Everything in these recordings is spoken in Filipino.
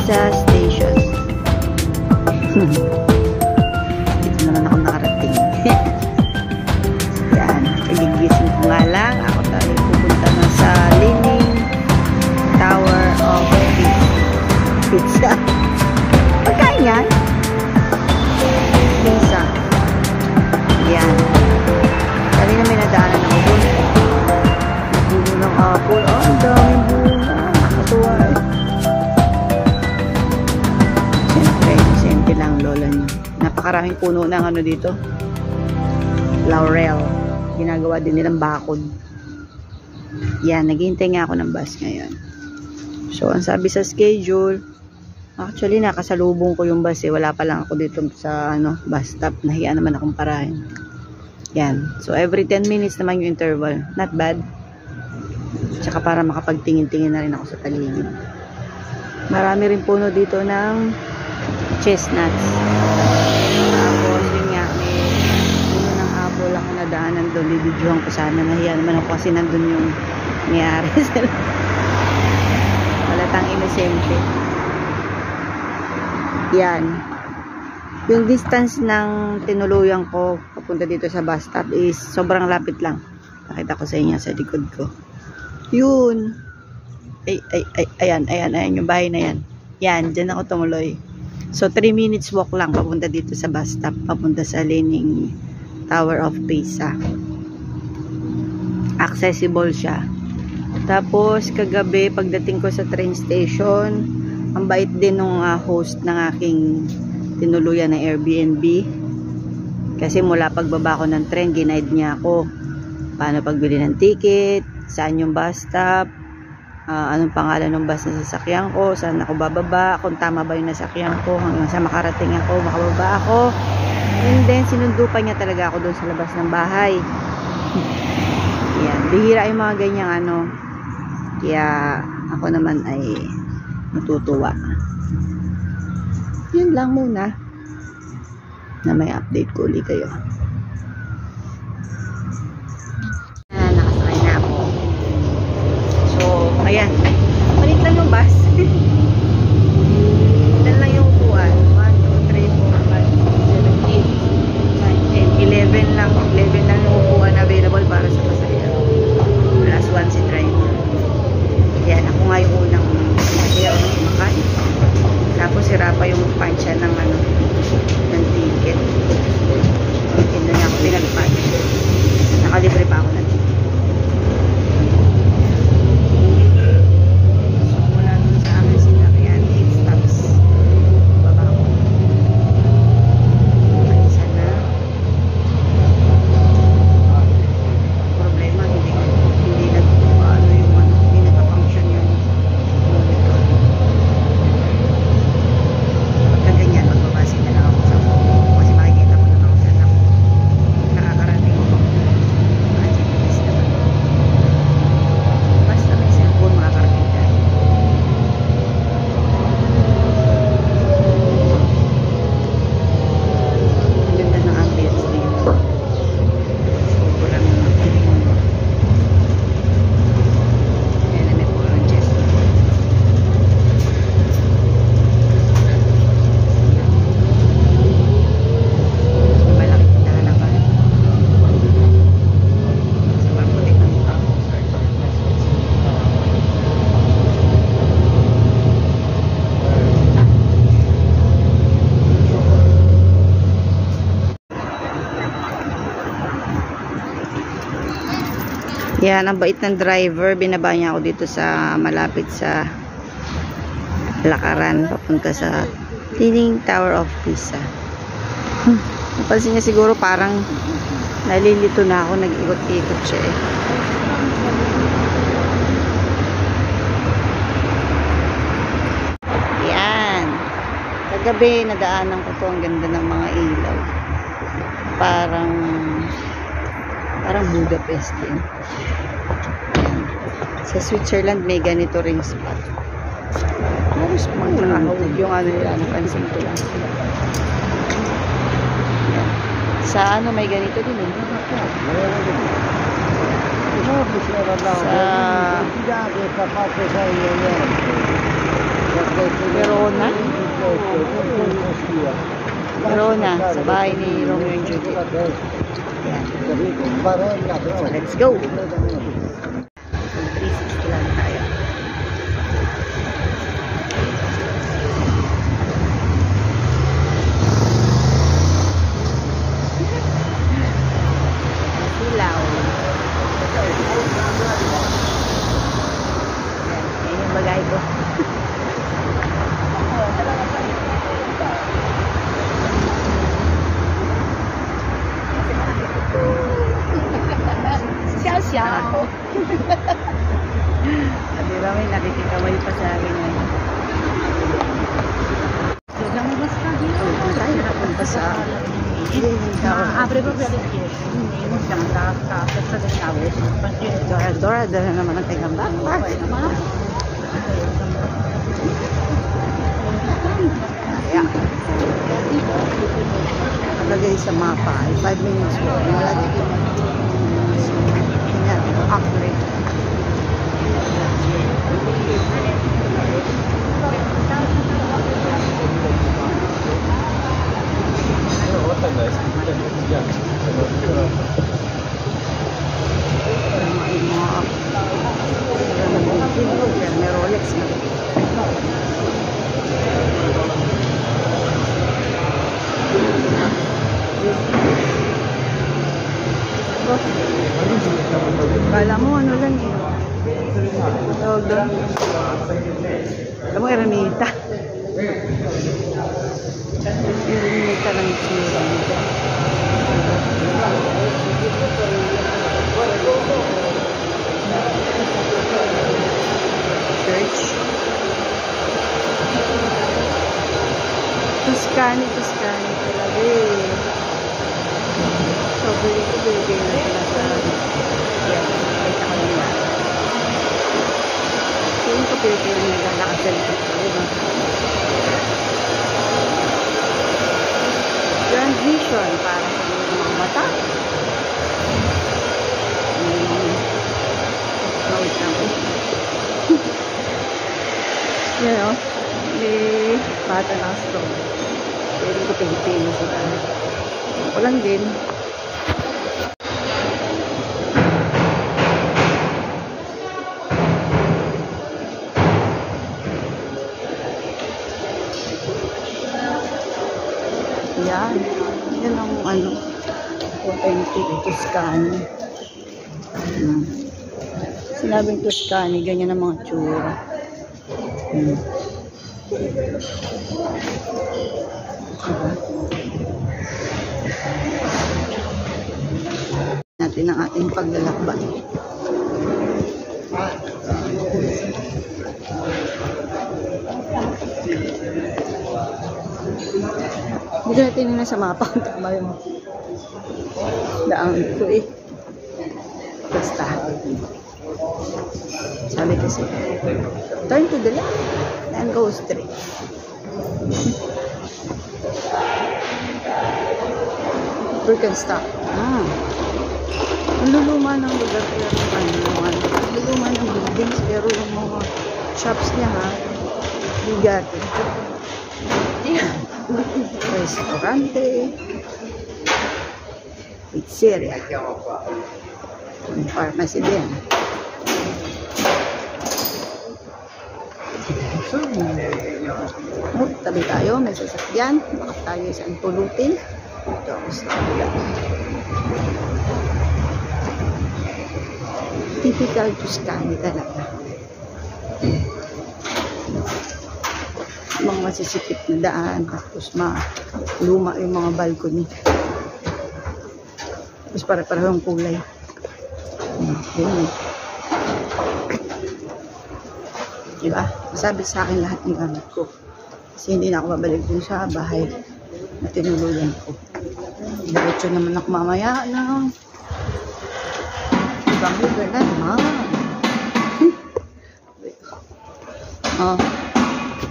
Pisa Station. Dito naman ako nakarating. Yan, pagigising ko nga lang. Ako tayo pupunta na sa Leaning Tower of Pisa. Pagkain yan? Pisa. Yan. Kanina may nadaanan ako doon. Puno ng apple. Oh, ang daming bunga. Nakatuwa eh. Siyempre lang lola niya. Napakaraming puno ng ano dito. Laurel. Ginagawa din nilang bakod. Yan, naghihintay nga ako ng bus ngayon. So, ang sabi sa schedule, actually, nakasalubong ko yung bus eh. Wala pa lang ako dito sa bus stop. Nahiya naman akong parahin. Yan. So, every 10 minutes naman yung interval. Not bad. Tsaka para makapagtingin-tingin na rin ako sa paligid. Marami rin puno dito ng chestnuts. Tapos, yun nga, may puno ng apple ako nadaanan doon. Bibidyohan ko sana. Nahiya naman ako kasi nandun yung nangyari. Walatang inosente. Yan. Yung distance ng tinuluyan ko papunta dito sa bus stop is sobrang lapit lang. Nakita ko sa inyo sa likod ko. Yun. Ayan yung bahay na yan. Yan, dyan ako tumuloy. So, 3 minutes walk lang papunta dito sa bus stop. Papunta sa Leaning Tower of Pisa. Accessible siya. Tapos, kagabi, pagdating ko sa train station, ang bait din nung host ng aking tinuluyan na Airbnb. Kasi mula pagbaba ko ng train, ginaid niya ako. Paano pagbili ng ticket, saan yung bus stop, anong pangalan ng bus na sasakyan ko, saan ako bababa, kung tama ba yung nasakyan ko, hanggang sa makarating ako, makababa ako. And then, sinundo pa niya talaga ako doon sa labas ng bahay. Yan, bihira yung mga ganyang kaya ako naman ay natutuwa. Yun lang muna na may update ko ulit kayo. Nakasakay na ako. So, ayan. Balik lang yung bus. Ilan lang yung upuan. 1, 2, 3, 4, 5, 6, 7, 8, 9, 10, 11 lang. 11 lang yung upuan available para sa pasahero. Plus 1 si driver. Yan, ako nga yung unang pasahero na kumakain. Tapos sira pa yung pansya ng ticket. Hindi na ako pinag-punch. Nakalibre pa ako ng ticket. So, mula dun sa amin sinakyan, 8 stops. Baba ako. Isa na. Problema, hindi nag-function yung monitor. Ganyan, magbabasin na lang ako sa phone kasi makikita ko naman kung saan ako nakakarating ko. GPS naman. Basta may cellphone, makakarating ka. Ang ganda ng ambience dito. Sobrang yan na may puro chest. Yan, ang bait ng driver. Binaba niya ako dito sa malapit sa lakaran papunta sa Leaning Tower of Pisa. Napansin niya siguro parang nalilito na ako, nag-ikot-ikot siya eh. Yan. Kagabi nadaanan ko to, ang ganda ng mga ilaw. Parang Budapest din. Sa Switzerland may ganito ring spot. Halos makahawag yung nila, napansin ko lang. Sa may ganito din eh. Verona. Verona, sa bahay ni Romeo and Juliet. Yan. So, let's go. 360 lang tayo. Silaw. Yan yung bagay ko. Xiao. Di ba may nakikikamay pa sa akin eh. Ito tayo napunta sa Apre proprio alle 10, quindi non siamo andati a festa del cavolo. Dora na naman ang tagang backpack. Yeah. Nakalagay sa mapa ay 5 minutes mo. Yan, accurate. May Rolex na. Kala mo ano lang eh. Tawag doon. Alam mo, Ermita. Ermita lang itsura nito. Church. Tuscany talaga eh. So, bili na sila sa yan. Kita ko nila. So, yung kapilipin na naglalakad sa likod ko. Grand Vision para sa mga mata. Wait lang po. Yan o. May bata na strong. Pero ko Pilipino sila. Ako lang din. Yan. Yan ang ano. Authentic Tuscany. Sinabing Tuscany, ganyan ang mga tsura. Natin ang ating paglalakbay. Hindi natin na sa mapa kung tama yung daan ko eh. Basta. Sabi kasi, turn to the left and go straight. Birkenstock. Ang luluma ng lugar kaya ang luluma ng buildings pero yung mga shops niya ha, bigat. Restaurante, pizzeria, may pharmacy din. Tabi tayo, may sasakyan, baka tayo isang pulutin. Ito ako sa kabila. Typical Tuscany talaga. Mga masisikip na daan, tapos luma yung mga balcony. Tapos para-parehong kulay. Ganyan. Diba? Masabi sa akin lahat ng gamit ko. Kasi hindi na ako babalik dun sa bahay na tinuluyan ko. Diretso naman ako mamaya ng ibang lugar na naman.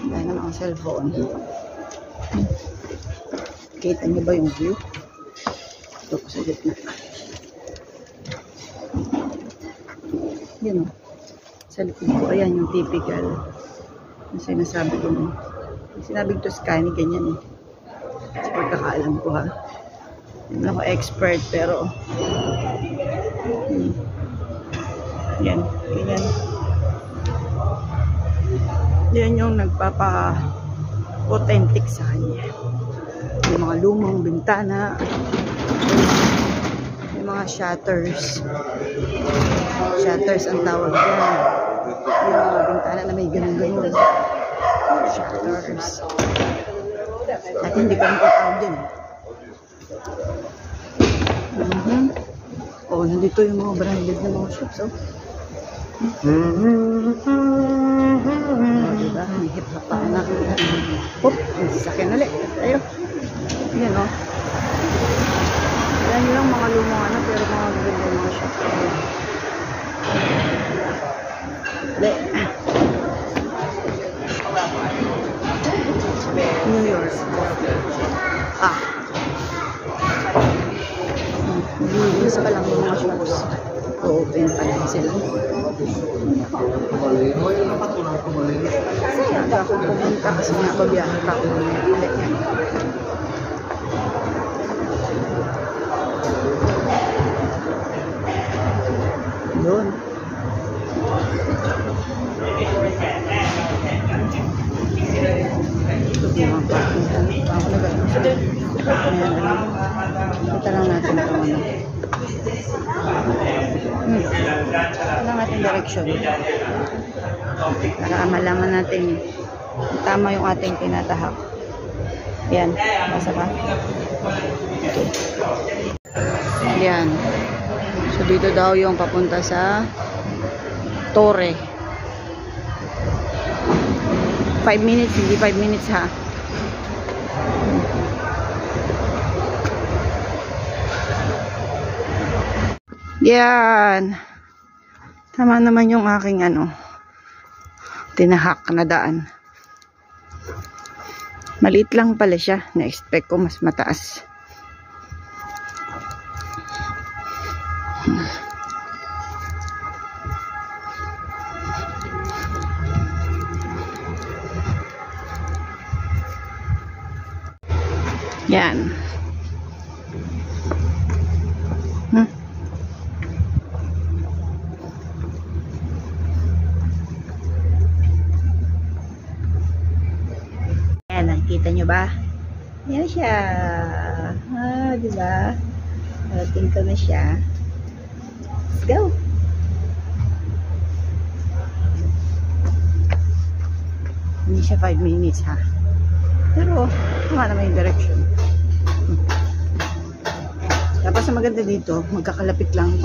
Dahil naman ang cellphone. Kita niyo ba yung view? Ito ko sa gitna. Yun o. Sa likod ko, ayan yung typical Yung sinasabi ko, sinabi ko Toscani, ganyan eh. Sa pagkakaalam ko ha. Hindi ako expert, pero yan, ganyan. Yan yung nagpapa-authentic sa kanya. Yung mga lumang bintana, yung mga shutters. Shutters ang tawag dyan. Yung mga bintana na may ganun-ganun. Shutters. At hindi ko tawag dyan. Oh, nandito yung mga branded na mga shops, oh. Diba? May hip-hop pa na. Oop, may sasakyan ulit. Tayo. Yan, oh. Yan lang mga lumang ano, pero mga ganda mga shops. Ulit. New York. Ah. Isa pa lang yung mga shops. Open pa lang sila. Saan ako pumunta kasi nga babiyahe pa ako ulit yan. Yun. Kita lang natin ito. Ito lang natin direction. Para malaman natin tama yung ating tinatahak. Yan. Basa ba? Okay. Yan. So dito daw yung papunta sa Torre. 5 minutes, hindi 5 minutes ha. Yan. Tama naman yung aking tinahak na daan. Maliit lang pala siya. Na-expect ko mas mataas. Yan. Yan, nakikita nyo ba? Yan siya. Diba? Parating ko na siya. Let's go. Hindi siya 5 minutes ha. Pero, tama naman yung direction. Tapos ang maganda dito, magkakalapit lang.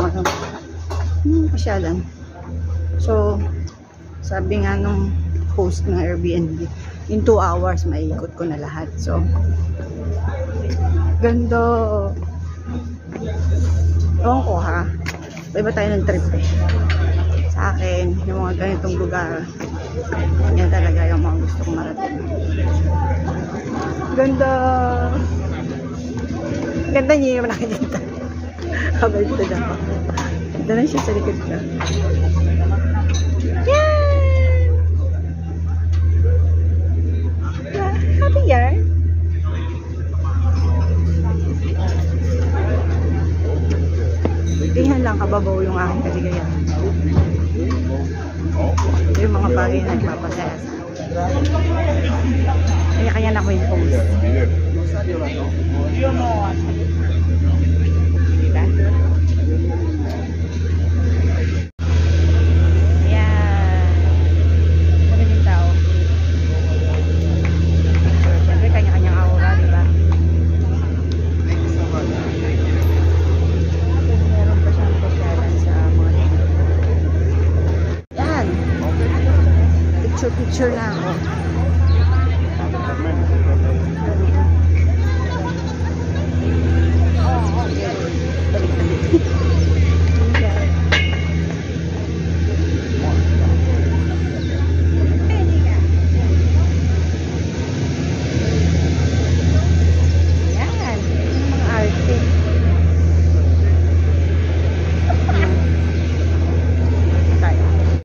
Pasyalan. So, sabi nga nung host ng Airbnb, in 2 hours, maiikot ko na lahat. So, ganda. Ewan ko ha. Iba tayo ng trip eh. Sa akin, yung mga ganitong lugar, yan talaga yung mga gusto kong marating. Ganda. Ganda niya yung nakikita. Habang ito na pa. Ganda na siya sa likod ka. Yan! Happy yan? Tingnan lang kababaw yung aking kaligayahan. Ito yung mga bagay na nagpapasaya sa kaya na ko yung post. Diba? Ayan. Ano yung tao? So, syempre kanya-kanyang aura, diba? Meron pa siyang pasyalan sa mga dito. Yan. Picture na ako. Balik-balik.